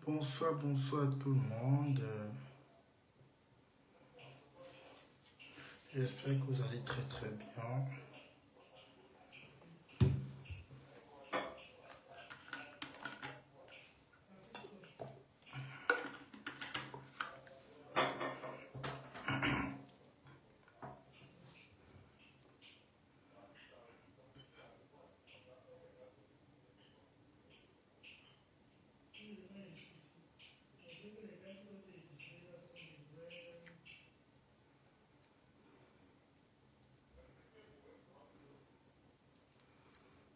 Bonsoir, bonsoir à tout le monde. J'espère que vous allez très très bien.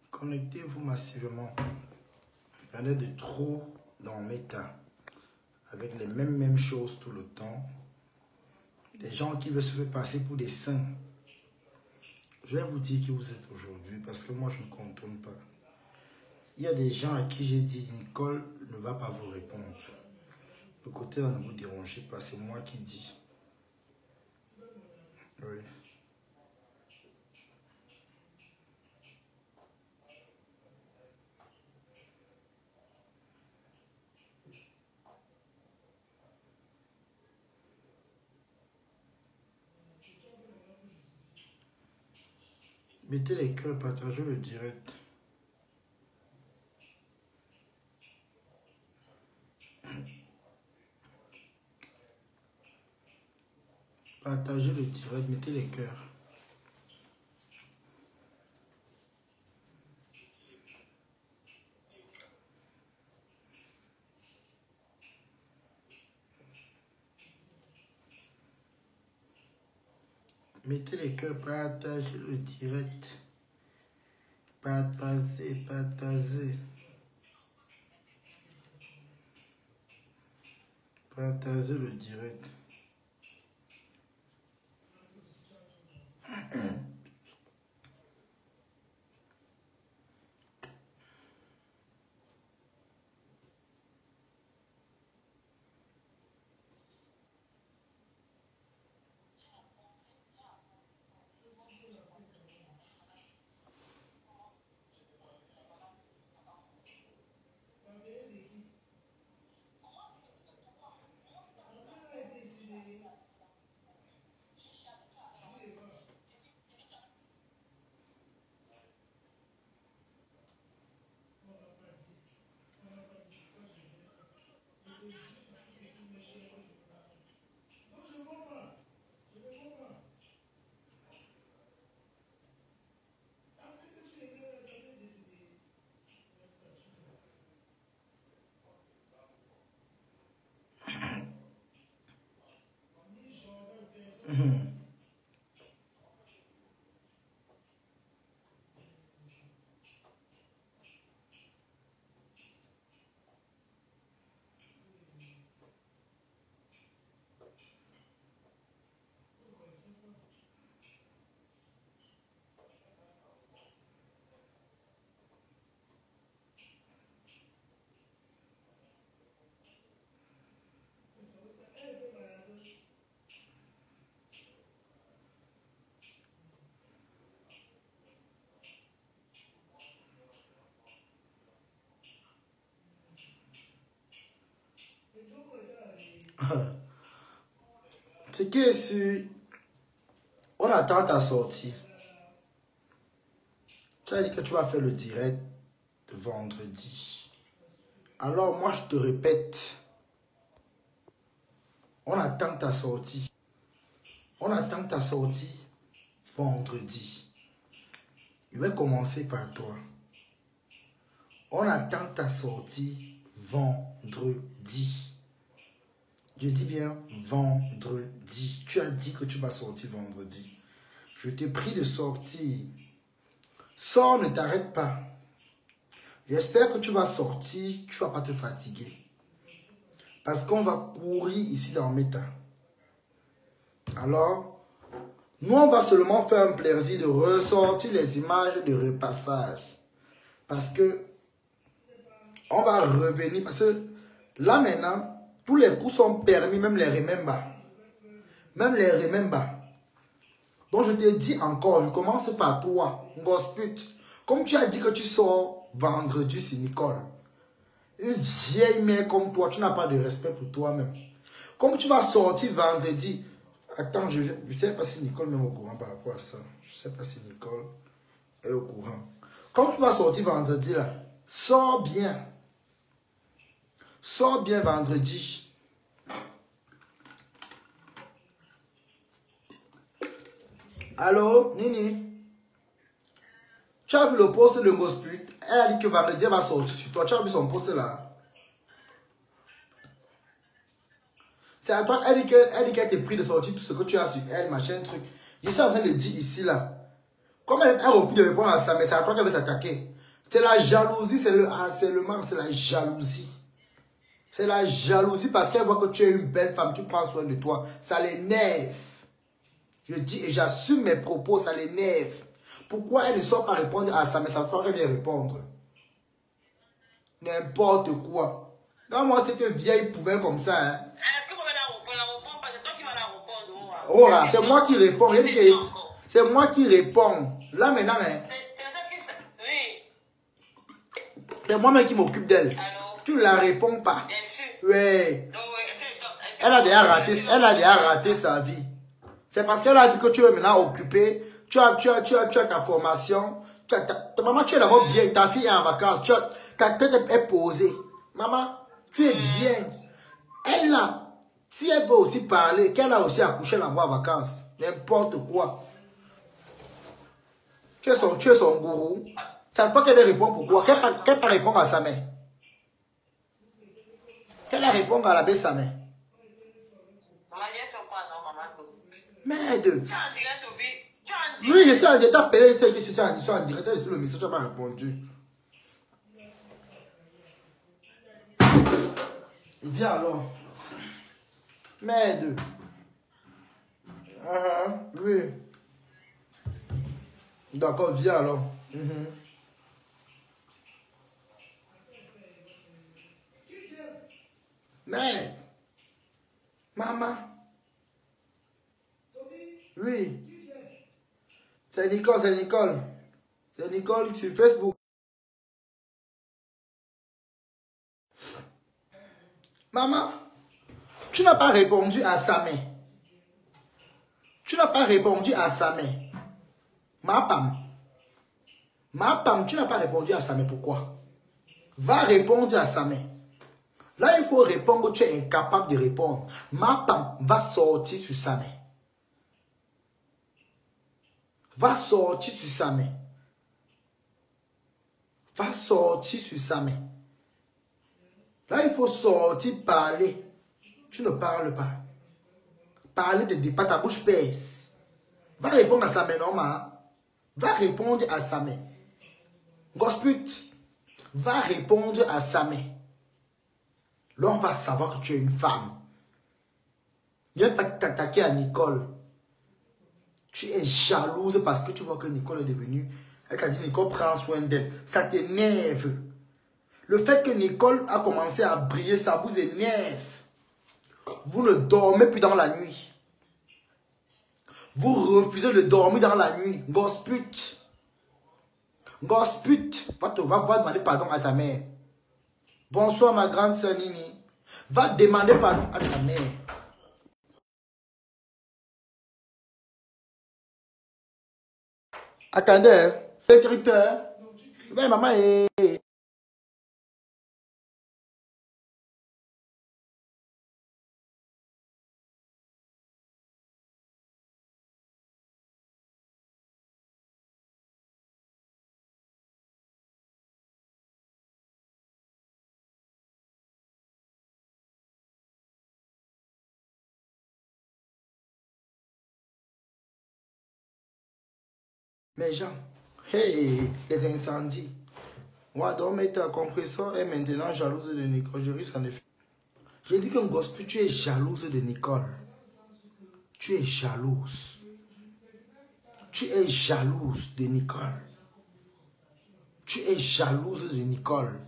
Connectez-vous massivement. Il y en a de trop dans Meta, avec les mêmes choses tout le temps. Des gens qui veulent se faire passer pour des saints. Je vais vous dire qui vous êtes aujourd'hui parce que moi je ne contourne pas. Il y a des gens à qui j'ai dit Nicole ne va pas vous répondre. Le côté là ne vous dérangez pas, c'est moi qui dis. Oui. Mettez les cœurs, partagez le direct. Partagez le direct, mettez les cœurs. Mettez les cœurs, partagez le direct. Partagez, partagez. Partagez le direct. Ce qui est sûr, on attend ta sortie. Tu as dit que tu vas faire le direct vendredi. Alors moi je te répète, on attend ta sortie. On attend ta sortie vendredi. Je vais commencer par toi. On attend ta sortie vendredi. Je dis bien vendredi. Tu as dit que tu vas sortir vendredi. Je te prie de sortir. Sors, ne t'arrête pas. J'espère que tu vas sortir, tu ne vas pas te fatiguer. Parce qu'on va courir ici dans Meta. Alors, nous on va seulement faire un plaisir de ressortir les images de repassage. Parce que on va revenir. Parce que là maintenant, tous les coups sont permis, même les remember. Même les remember. Donc je te dis encore, je commence par toi, Gosput. Comme tu as dit que tu sors vendredi, c'est Nicole. Une vieille mère comme toi, tu n'as pas de respect pour toi-même. Comme tu vas sortir vendredi. Attends, je ne sais pas si Nicole est au courant par rapport à ça. Je ne sais pas si Nicole est au courant. Comme tu vas sortir vendredi là, sors bien. Sors bien vendredi. Allô, Nini? Tu as vu le post de Gosput? Elle a dit que vendredi elle va sortir sur toi. Tu as vu son post là? C'est à toi, elle dit qu'elle t'est pris de sortir tout ce que tu as sur elle, machin, truc. Je suis en train de dire ici, là. Comme elle refuse de répondre à ça, mais c'est à toi qu'elle veut s'attaquer. C'est la jalousie, c'est le harcèlement, c'est la jalousie. C'est la jalousie parce qu'elle voit que tu es une belle femme, tu prends soin de toi. Ça l'énerve. Je dis et j'assume mes propos, ça l'énerve. Pourquoi elle ne sort pas répondre à ça, mais c'est à toi qu'elle vient répondre. N'importe quoi. Non, moi, c'est une vieille poubelle comme ça, hein. Oh, c'est moi qui réponds. C'est moi qui réponds. Là maintenant, hein, c'est moi-même qui m'occupe d'elle. Tu ne la réponds pas. Oui. Elle a déjà raté sa vie. C'est parce qu'elle a vu que tu es maintenant occupé. Tu as ta formation. Maman, tu es d'abord bien. Ta fille est en vacances. Ta tête est posée. Maman, tu es bien. Elle là. Si elle veut aussi parler, qu'elle a aussi accouché l'envoi en vacances, n'importe quoi. Tu es son gourou. C'est pas qu'elle répond pourquoi. Qu'elle pas répondre à sa mère. Qu'elle répond à la baisse sa mère. Merde. Oui, je suis en direct. Appelé, je suis en direct. Tout le message m'a répondu. Viens alors. Merde. Oui. D'accord, viens alors. Merde. Maman. Oui. C'est Nicole, c'est Nicole. C'est Nicole sur Facebook. Maman. Tu n'as pas répondu à sa mère. Tu n'as pas répondu à sa mère. Ma Pam, tu n'as pas répondu à sa mère. Pourquoi? Va répondre à sa mère. Là, il faut répondre. Tu es incapable de répondre. Ma Pam va sortir sur sa mère. Va sortir sur sa mère. Va sortir sur sa mère. Là, il faut sortir, parler. Tu ne parles pas. Parler de pas ta bouche pèse. Va répondre à sa mère, normal. Va répondre à sa mère. Gosput, va répondre à sa mère. Là, on va savoir que tu es une femme. Viens pas t'attaquer à Nicole. Tu es jalouse parce que tu vois que Nicole est devenue. Elle t'a dit, Nicole prend soin d'elle. Ça t'énerve. Le fait que Nicole a commencé à briller, ça vous énerve. Vous ne dormez plus dans la nuit. Vous refusez de dormir dans la nuit. Gosput. Gosput. Va demander pardon à ta mère. Bonsoir ma grande sœur Nini. Va demander pardon à ta mère. Attendez. Sécuritaire. Mais maman est... Mes gens, hey, les incendies. Moi, donc, mettre un compresseur est maintenant jalouse de Nicole. Je risque en effet. J'ai dit qu'un gospel, tu es jalouse de Nicole. Tu es jalouse. Tu es jalouse de Nicole. Tu es jalouse de Nicole.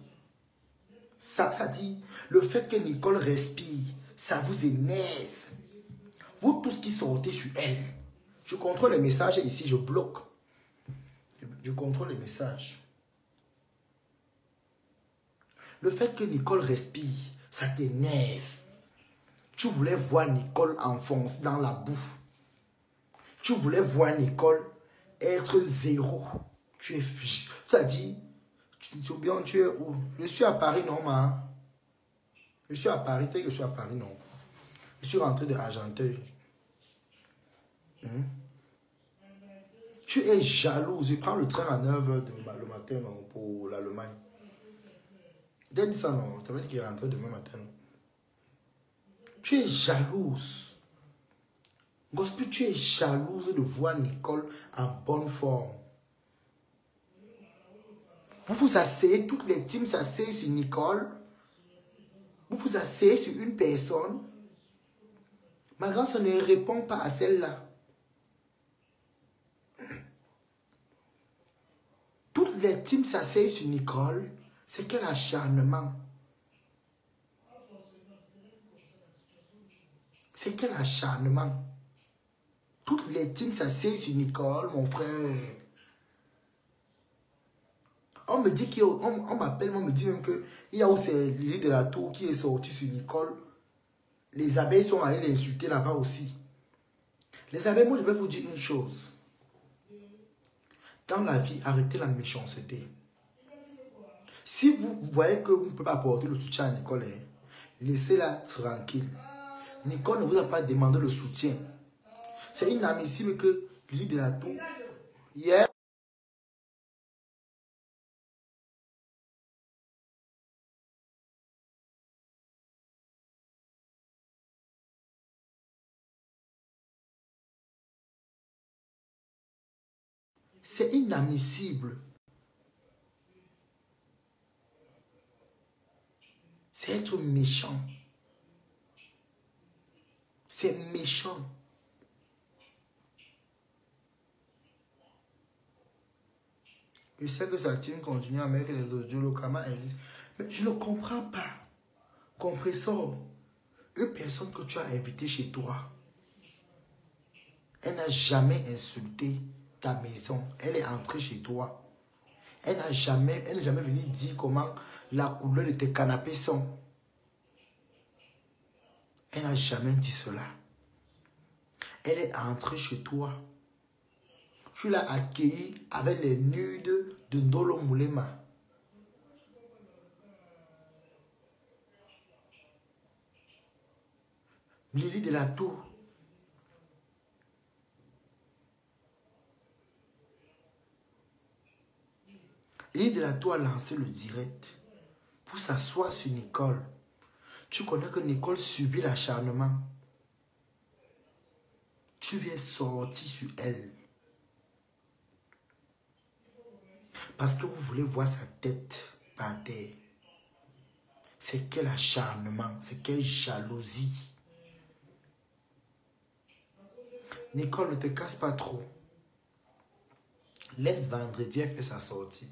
Ça dit, le fait que Nicole respire, ça vous énerve. Vous tous qui sortez sur elle. Je contrôle les messages ici, je bloque. Je contrôle les messages. Le fait que Nicole respire, ça t'énerve. Tu voulais voir Nicole enfoncer dans la boue. Tu voulais voir Nicole être zéro. Tu as dit, tu es où? Je suis à Paris, non, ma. Je suis à Paris, je suis à Paris, non. Je suis rentré de Argenteuil. Tu es jalouse. Je prends le train à 9h le matin non, pour l'Allemagne. T'as dit ça, non? Tu avais dit qu'il est rentré demain matin, non? Tu es jalouse. Gospel, tu es jalouse de voir Nicole en bonne forme. Vous vous asseyez, toutes les teams s'asseyent sur Nicole. Vous vous asseyez sur une personne. Ma grande ne répond pas à celle-là. Toutes les teams s'asseyent sur Nicole. C'est quel acharnement. C'est quel acharnement. Toutes les teams s'asseyent sur Nicole, mon frère. On me dit on m'appelle, on me dit même que il y a aussi Lily de la Tour qui est sortie sur Nicole. Les abeilles sont allées l'insulter là-bas aussi. Les abeilles, moi je vais vous dire une chose. Dans la vie, arrêtez la méchanceté. Si vous voyez que vous ne pouvez pas apporter le soutien à Nicole, laissez-la tranquille. Nicole ne vous a pas demandé le soutien. C'est inadmissible que Lily de la Tour, hier, c'est inadmissible. C'est être méchant. C'est méchant. Je sais que sa team continue à mettre les audios localement existent. Mais je ne comprends pas. Compressor, une personne que tu as invitée chez toi, elle n'a jamais insulté ta maison. Elle est entrée chez toi. Elle n'est jamais venue dire comment la couleur de tes canapés sont. Elle n'a jamais dit cela. Elle est entrée chez toi. Tu l'as accueillie avec les nudes de Ndolo Moulema. Lily de la Tour. Lily de la Tour a lancé le direct pour s'asseoir sur Nicole. Tu connais que Nicole subit l'acharnement. Tu viens sortir sur elle. Parce que vous voulez voir sa tête par terre. C'est quel acharnement, c'est quelle jalousie. Nicole, ne te casse pas trop. Laisse vendredi faire sa sortie.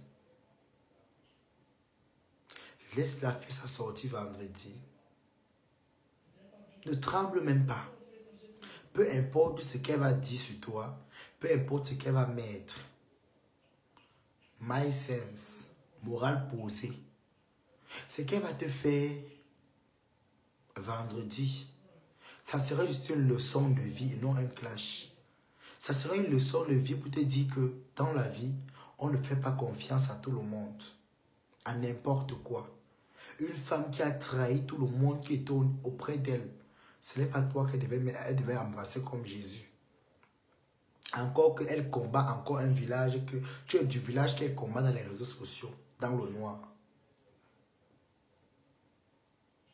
Laisse-la faire sa sortie vendredi. Ne tremble même pas. Peu importe ce qu'elle va dire sur toi, peu importe ce qu'elle va mettre. My sense, morale posée. Ce qu'elle va te faire vendredi, ça sera juste une leçon de vie et non un clash. Ça sera une leçon de vie pour te dire que dans la vie, on ne fait pas confiance à tout le monde, à n'importe quoi. Une femme qui a trahi tout le monde qui est auprès d'elle, ce n'est pas toi qu'elle devait embrasser comme Jésus. Encore qu'elle combat encore un village, que tu es du village qu'elle combat dans les réseaux sociaux, dans le noir.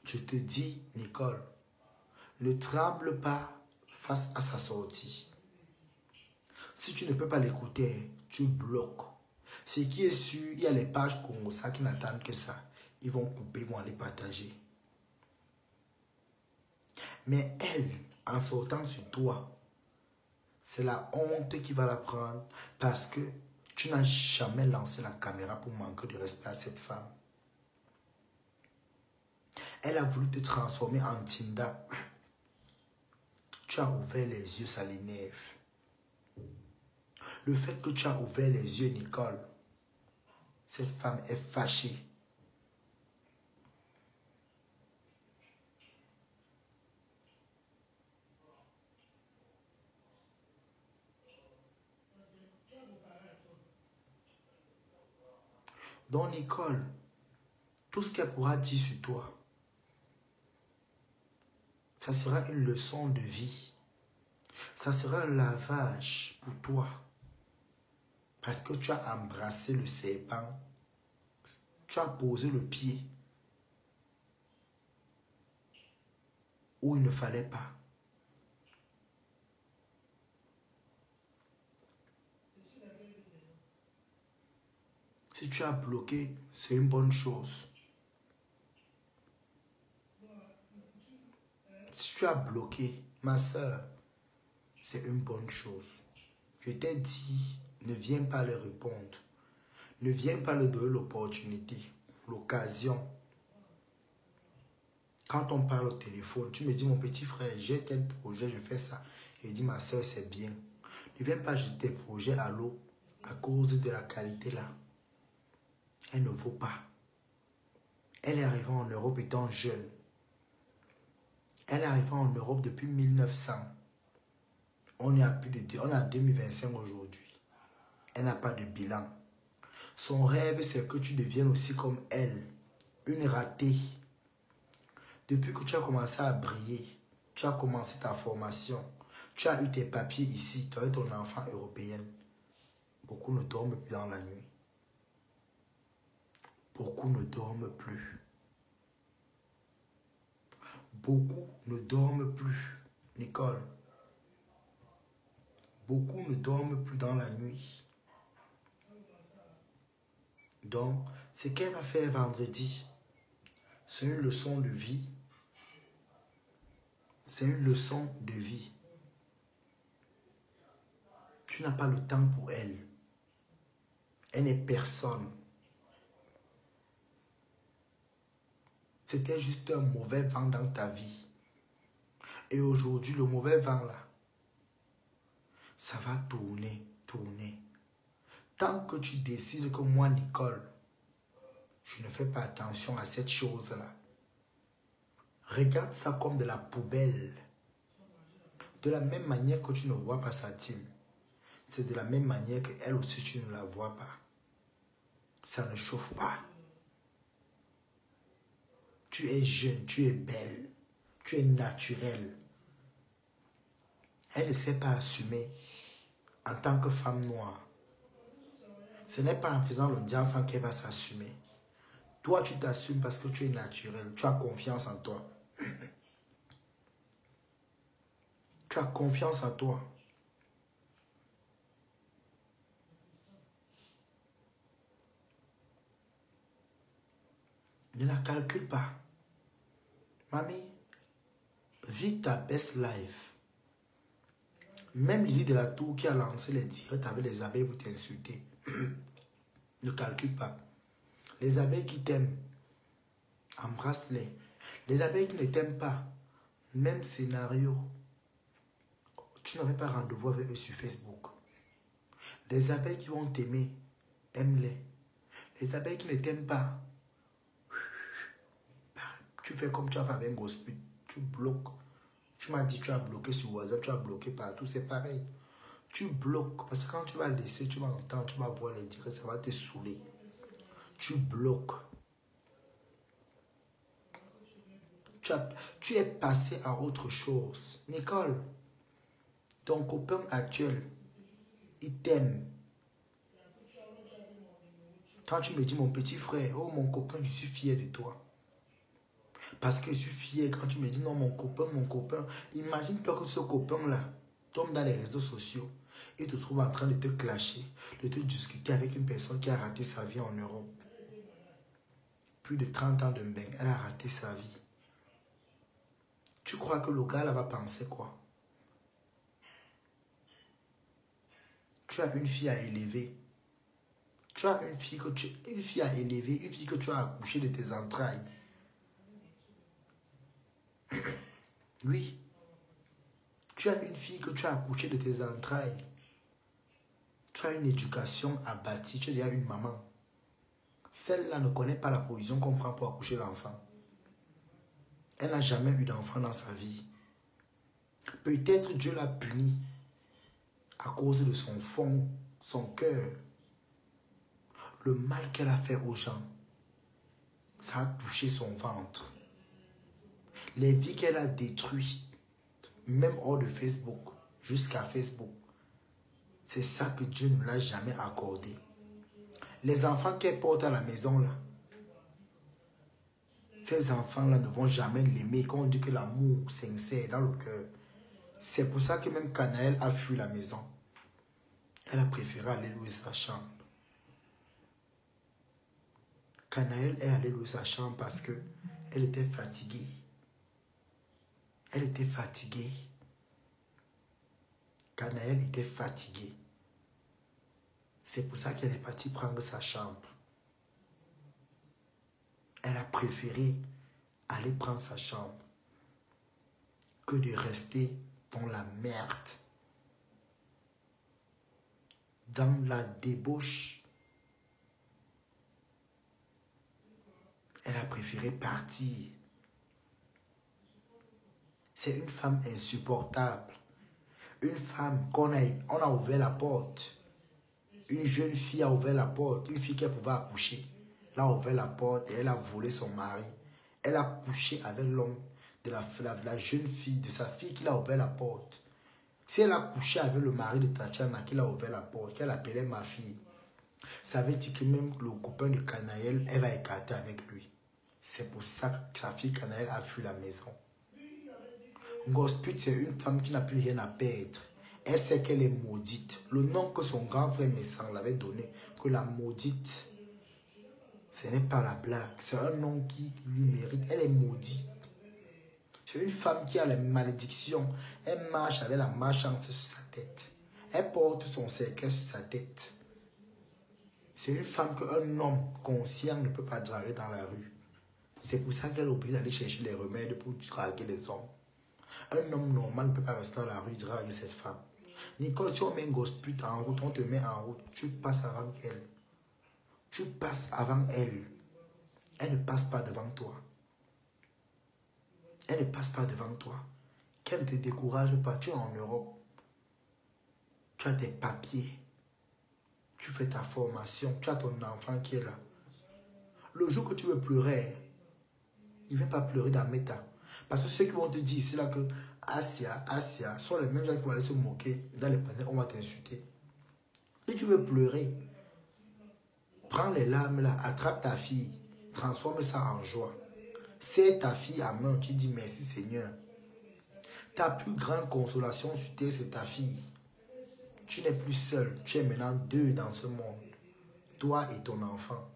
Je te dis, Nicole, ne tremble pas face à sa sortie. Si tu ne peux pas l'écouter, tu bloques. Ce qui est sûr, il y a les pages Congosa qui n'attendent que ça. Ils vont couper, ils vont aller partager. Mais elle, en sortant sur toi, c'est la honte qui va la prendre parce que tu n'as jamais lancé la caméra pour manquer de respect à cette femme. Elle a voulu te transformer en Tinda. Tu as ouvert les yeux, ça l'énerve. Le fait que tu as ouvert les yeux, Nicole, cette femme est fâchée. Donc Nicole, tout ce qu'elle pourra dire sur toi, ça sera une leçon de vie. Ça sera un lavage pour toi. Parce que tu as embrassé le serpent. Tu as posé le pied où il ne fallait pas. Si tu as bloqué, c'est une bonne chose. Si tu as bloqué, ma soeur, c'est une bonne chose. Je t'ai dit, ne viens pas leur répondre. Ne viens pas leur donner l'opportunité, l'occasion. Quand on parle au téléphone, tu me dis, mon petit frère, j'ai tel projet, je fais ça. Et dis, ma soeur, c'est bien. Ne viens pas jeter tes projets à l'eau à cause de la qualité là. Elle ne vaut pas. Elle est arrivée en Europe étant jeune. Elle est arrivée en Europe depuis 1900. On est à 2025 aujourd'hui. Elle n'a pas de bilan. Son rêve, c'est que tu deviennes aussi comme elle. Une ratée. Depuis que tu as commencé à briller, tu as commencé ta formation, tu as eu tes papiers ici, tu as eu ton enfant européen. Beaucoup ne dorment plus dans la nuit. Beaucoup ne dorment plus. Beaucoup ne dorment plus. Nicole. Beaucoup ne dorment plus dans la nuit. Donc, ce qu'elle va faire vendredi, c'est une leçon de vie. C'est une leçon de vie. Tu n'as pas le temps pour elle. Elle n'est personne. C'était juste un mauvais vent dans ta vie. Et aujourd'hui, le mauvais vent là, ça va tourner, tourner. Tant que tu décides que moi, Nicole, je ne fais pas attention à cette chose-là. Regarde ça comme de la poubelle. De la même manière que tu ne vois pas sa team. C'est de la même manière qu'elle aussi, tu ne la vois pas. Ça ne chauffe pas. Tu es jeune, tu es belle, tu es naturelle. Elle ne sait pas assumer en tant que femme noire. Ce n'est pas en faisant l'audience qu'elle va s'assumer. Toi, tu t'assumes parce que tu es naturel. Tu as confiance en toi. Tu as confiance en toi. Ne la calcule pas. Mamie, vis ta best life. Même Lily de la Tour qui a lancé les directs avec les abeilles pour t'insulter. Ne calcule pas. Les abeilles qui t'aiment, embrasse-les. Les abeilles qui ne t'aiment pas, même scénario. Tu n'avais pas rendez-vous avec eux sur Facebook. Les abeilles qui vont t'aimer, aime-les. Les abeilles qui ne t'aiment pas, tu fais comme tu as fait avec un gospel. Tu bloques. Tu m'as dit tu as bloqué sur WhatsApp, tu as bloqué partout, c'est pareil. Tu bloques, parce que quand tu vas laisser, tu vas entendre, tu vas voir les directs, ça va te saouler. Tu bloques. Tu es passé à autre chose. Nicole, ton copain actuel, il t'aime. Quand tu me dis mon petit frère, oh mon copain, je suis fier de toi. Parce que je suis fier quand tu me dis non mon copain. Imagine-toi que ce copain-là tombe dans les réseaux sociaux et te trouve en train de te clasher, de te discuter avec une personne qui a raté sa vie en Europe. Plus de 30 ans de mbeng, elle a raté sa vie. Tu crois que le gars là va penser quoi? Tu as une fille à élever. Tu as une fille à élever, une fille que tu as accouchée de tes entrailles. Oui. Tu as une fille que tu as accouchée de tes entrailles. Tu as une éducation à bâtir. Tu es déjà une maman. Celle-là ne connaît pas la position qu'on prend pour accoucher l'enfant. Elle n'a jamais eu d'enfant dans sa vie. Peut-être Dieu l'a punie à cause de son fond, son cœur. Le mal qu'elle a fait aux gens, ça a touché son ventre. Les vies qu'elle a détruites, même hors de Facebook, jusqu'à Facebook, c'est ça que Dieu ne l'a jamais accordé. Les enfants qu'elle porte à la maison, là, ces enfants-là ne vont jamais l'aimer. Quand on dit que l'amour sincère dans le cœur, c'est pour ça que même Canaël a fui la maison. Elle a préféré aller louer sa chambre. Canaël est allée louer sa chambre parce qu'elle était fatiguée. Elle était fatiguée. Canaël était fatiguée. C'est pour ça qu'elle est partie prendre sa chambre. Elle a préféré aller prendre sa chambre que de rester dans la merde, dans la débauche. Elle a préféré partir. C'est une femme insupportable. Une femme qu'on a ouvert la porte. Une jeune fille a ouvert la porte. Une fille qui pouvait accoucher. Elle a ouvert la porte et elle a volé son mari. Elle a couché avec l'homme de la jeune fille, de sa fille qui a ouvert la porte. Si elle a couché avec le mari de Tatiana qui a ouvert la porte, qu'elle appelait ma fille, ça veut dire que même le copain de Canaël, elle va écarter avec lui. C'est pour ça que sa fille Canaël a fui la maison. Gosput, c'est une femme qui n'a plus rien à perdre. Elle sait qu'elle est maudite. Le nom que son grand frère Messang l'avait donné, que la maudite, ce n'est pas la blague. C'est un nom qui lui mérite. Elle est maudite. C'est une femme qui a la malédiction. Elle marche avec la malchance sur sa tête. Elle porte son cercueil sur sa tête. C'est une femme qu'un homme conscient ne peut pas draguer dans la rue. C'est pour ça qu'elle est obligée d'aller chercher les remèdes pour draguer les hommes. Un homme normal ne peut pas rester dans la rue et draguer cette femme. Nicole, si on met un gosse pute en route, on te met en route, tu passes avant elle. Tu passes avant elle. Elle ne passe pas devant toi. Elle ne passe pas devant toi. Qu'elle ne te décourage pas. Tu es en Europe. Tu as tes papiers. Tu fais ta formation. Tu as ton enfant qui est là. Le jour que tu veux pleurer, il ne vient pas pleurer dans Meta. Parce que ceux qui vont te dire ici là que Asia sont les mêmes gens qui vont aller se moquer dans les panels. On va t'insulter. Si tu veux pleurer, prends les larmes là, attrape ta fille, transforme ça en joie. Serre ta fille à main, tu dis merci Seigneur. Ta plus grande consolation sur terre, c'est ta fille. Tu n'es plus seul, tu es maintenant deux dans ce monde. Toi et ton enfant.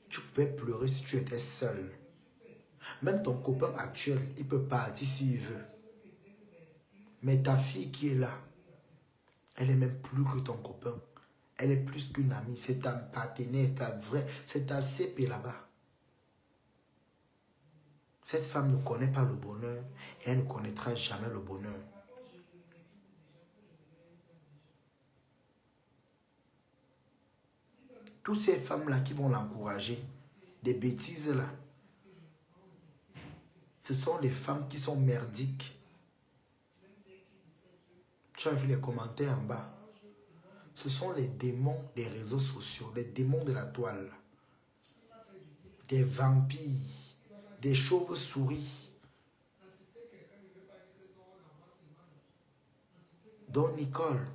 Tu pouvais pleurer si tu étais seul. Même ton copain actuel, il peut partir s'il veut. Mais ta fille qui est là, elle est même plus que ton copain. Elle est plus qu'une amie. C'est ta partenaire, ta vraie, c'est ta CP là-bas. Cette femme ne connaît pas le bonheur et elle ne connaîtra jamais le bonheur. Toutes ces femmes-là qui vont l'encourager, des bêtises là, ce sont les femmes qui sont merdiques. Tu as vu les commentaires en bas. Ce sont les démons des réseaux sociaux, les démons de la toile. Des vampires, des chauves-souris. Donc Nicole,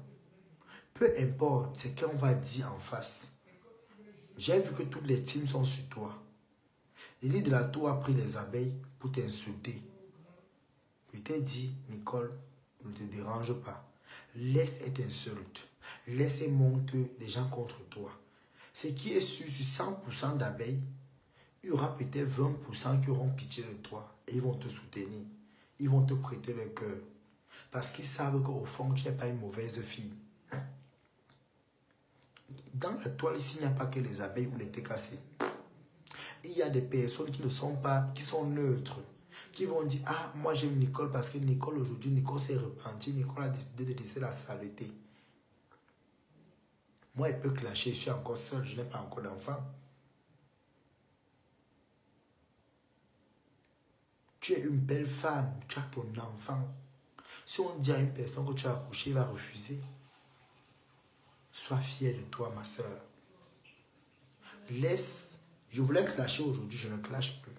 peu importe ce qu'on va dire en face. J'ai vu que toutes les teams sont sur toi. L'élite de la tour a pris les abeilles pour t'insulter. Je t'ai dit, Nicole, ne te dérange pas. Laisse cette insulte. Laisse monter les gens contre toi. Ce qui est sûr, sur 100% d'abeilles, il y aura peut-être 20% qui auront pitié de toi. Et ils vont te soutenir. Ils vont te prêter le cœur. Parce qu'ils savent qu'au fond, tu n'es pas une mauvaise fille. Dans la toile, ici, il n'y a pas que les abeilles ou les thés cassés. Il y a des personnes qui ne sont pas, qui sont neutres. Qui vont dire, ah, moi j'aime Nicole parce que Nicole aujourd'hui, Nicole s'est repentie. Nicole a décidé de laisser la saleté. Moi, elle peut clasher, je suis encore seul, je n'ai pas encore d'enfant. Tu es une belle femme, tu as ton enfant. Si on dit à une personne que tu as accouché, il va refuser. Sois fière de toi, ma soeur. Laisse. Je voulais clasher aujourd'hui, je ne clash plus.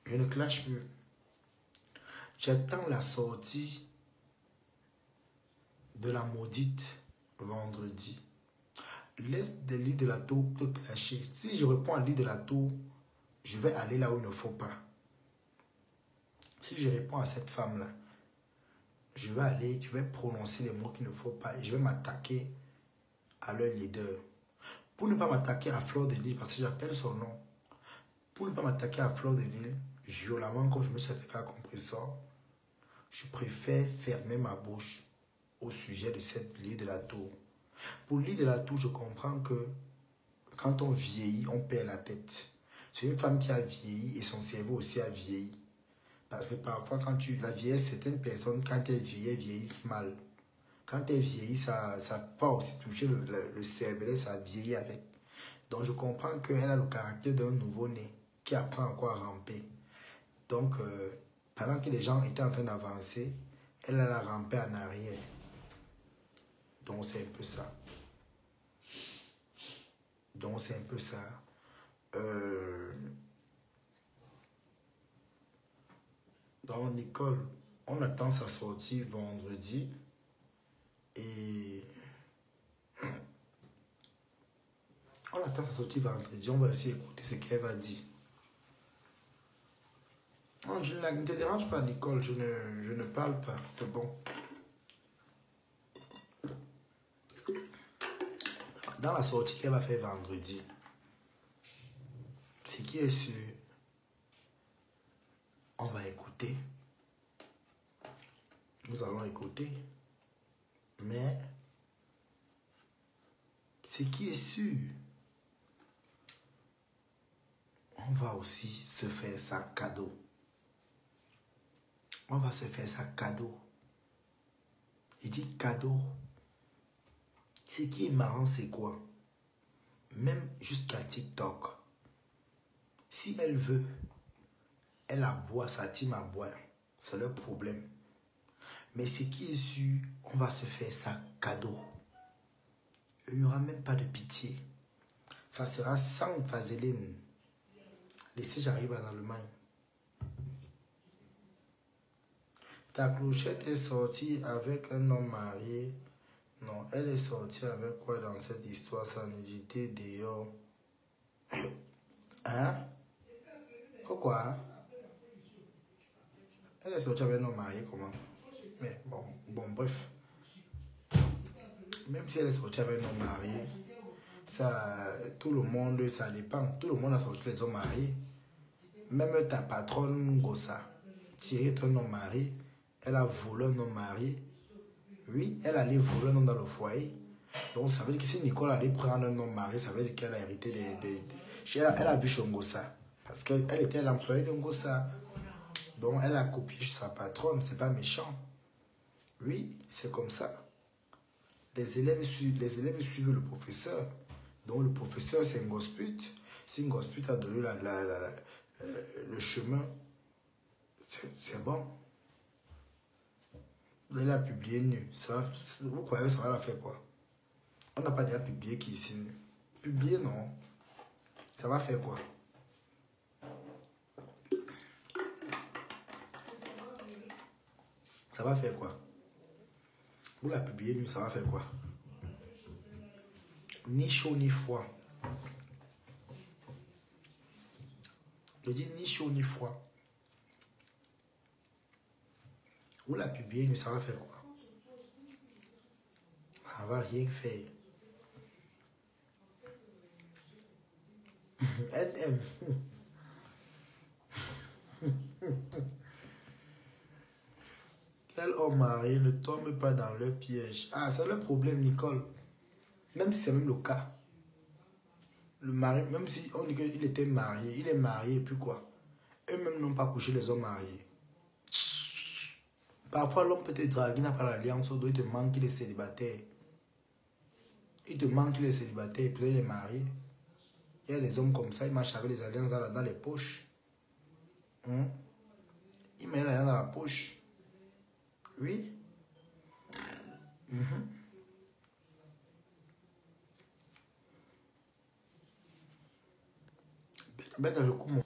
Je ne clash plus. J'attends la sortie de la maudite vendredi. Laisse des lits de la tour te clasher. Si je réponds à l'île de la tour, je vais aller là où il ne faut pas. Si je réponds à cette femme-là, je vais prononcer les mots qu'il ne faut pas et je vais m'attaquer à leur leader. Pour ne pas m'attaquer à Fleur de Lys, parce que j'appelle son nom, pour ne pas m'attaquer à Fleur de Lys, violemment, comme je me suis attaqué à Compressor, je préfère fermer ma bouche au sujet de cette l'île de la tour. Pour l'île de la tour, je comprends que quand on vieillit, on perd la tête. C'est une femme qui a vieilli et son cerveau aussi a vieilli. Parce que parfois, la vieillesse, certaines personnes, quand elles vieillissent mal. Quand elles vieillissent, ça peut aussi toucher le cerveau, ça vieillit avec. Donc, je comprends qu'elle a le caractère d'un nouveau-né qui apprend encore à ramper. Donc, pendant que les gens étaient en train d'avancer, elle a rampé en arrière. Donc, c'est un peu ça. Donc, donc, Nicole, on attend sa sortie vendredi. Et on attend sa sortie vendredi. On va essayer d'écouter ce qu'elle va dire. Non, ne te dérange pas, Nicole. Je ne parle pas. C'est bon. Dans la sortie qu'elle va faire vendredi, ce qui est sûr, on va écouter. Nous allons écouter. Mais ce qui est sûr, on va aussi se faire ça cadeau. On va se faire ça cadeau. Il dit cadeau. Ce qui est marrant, c'est quoi? Même jusqu'à TikTok, si elle veut, elle aboie, sa team aboie. C'est leur problème. Mais ce qui est sûr, on va se faire ça cadeau. Il n'y aura même pas de pitié. Ça sera sans vaseline. Laissez, j'arrive en Allemagne. Ta clochette est sortie avec un homme marié. Non, elle est sortie avec quoi dans cette histoire? Sa nudité dehors. Hein? Pourquoi? Elle est sortie avec un homme marié, comment? Mais bon, bref. Même si elle est sortie avec un homme marié, ça, tout le monde, ça dépend. Tout le monde a sorti les hommes mariés. Même ta patronne, Gossa, Thierry est un homme marié. Elle a volé un homme marié. Oui, elle allait voler un homme dans le foyer. Donc, ça veut dire que si Nicole allait prendre un homme marié, ça veut dire qu'elle a hérité elle a vu chez Ngossa. Parce qu'elle était l'employée de Ngossa. Donc, elle a copié chez sa patronne. C'est pas méchant. Oui, c'est comme ça. Les élèves suivent le professeur. Donc, le professeur, c'est Ngosput. Si Ngosput a donné le chemin, c'est bon. Vous allez la publier nu. Vous croyez que ça va la faire quoi? On n'a pas déjà publié qui ici nu. Publier, non. Ça va faire quoi? Ça va faire quoi? Vous la publiez nu, ça va faire quoi? Ni chaud ni froid. Je dis ni chaud ni froid. Vous la publiez nu, ça va faire quoi? Ça va rien faire. Elle aime. Quel homme marié ne tombe pas dans leur piège? Ah, c'est le problème, Nicole. Même si c'est même le cas. Le mari, même si on dit qu'il était marié, il est marié et puis quoi? Eux-mêmes n'ont pas couché les hommes mariés. Parfois, l'homme peut te draguer, n'a pas l'alliance, il te manque qu'il est célibataire. Il te manque qu'il est célibataire et puis il est marié. Il y a des hommes comme ça, ils marchent avec les alliances dans les poches. Ils mettent l'alliance dans la poche. Oui. Ben, je coupe mon...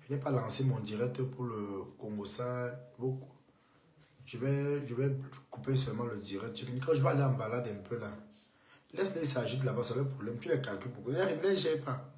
Je n'ai pas lancé mon direct pour le Congo, ça, beaucoup. Je vais couper seulement le direct. Quand je vais aller en balade un peu là, laisse-les s'agiter là-bas, c'est le problème. Tu les calcules pourquoi. Ne les gère pas.